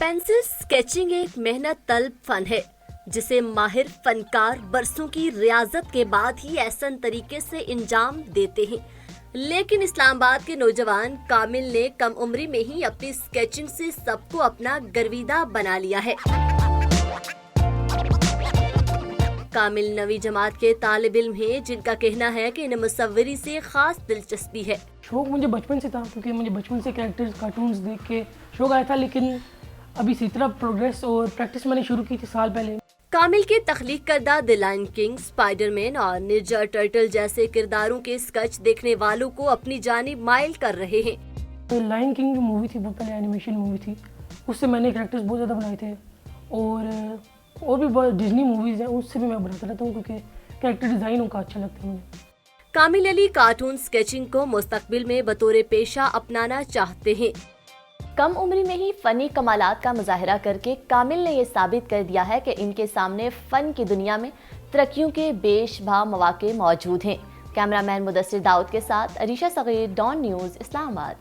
Pencil sketching एक मेहनत तलब फन है जिसे माहिर फनकार बरसों की रियाजत के बाद ही एहसन तरीके से इंजाम देते हैं। लेकिन इस्लामाबाद के नौजवान कामिल ने कम उम्री में ही अपनी स्केचिंग से सबको अपना गर्विदा बना लिया है। कामिल 9वीं जमात के तालिब इल्म हैं, जिनका कहना है कि इन्हें मुसव्वरी से खास दिलचस्पी है। शौक मुझे बचपन से था, क्योंकि मुझे बचपन से कैरेक्टर्स कार्टून्स देख के शौक आया था, लेकिन अभी इसी तरह प्रोग्रेस और प्रैक्टिस मैंने शुरू की थी साल पहले। कामिल के तख्लीक करदा द लायन किंग, स्पाइडरमैन और निंजा टर्टल जैसे किरदारों के स्केच देखने वालों को अपनी जानिब माइल कर रहे हैं। तो लायन किंग जो मूवी थी वो पहले एनिमेशन मूवी थी, उससे मैंने कैरेक्टर्स बहुत ज़्यादा बनाए थे और भी बहुत डिज्नी मूवीज़ हैं उससे भी मैं बनाता रहता हूँ, क्योंकि कैरेक्टर डिज़ाइन उनका अच्छा लगता है मुझे। कामिल अली कार्टून स्केचिंग को मुस्तकबिल में बतौर पेशा अपनाना चाहते हैं। कम उम्र में ही फनी कमालात का मुजाहरा करके कामिल ने ये साबित कर दिया है कि इनके सामने फ़न की दुनिया में तरक्कियों के बेशबा मौके मौजूद हैं। कैमरामैन मुदस्सिर दाऊद के साथ अरीशा सगीर, डॉन न्यूज़, इस्लामाबाद।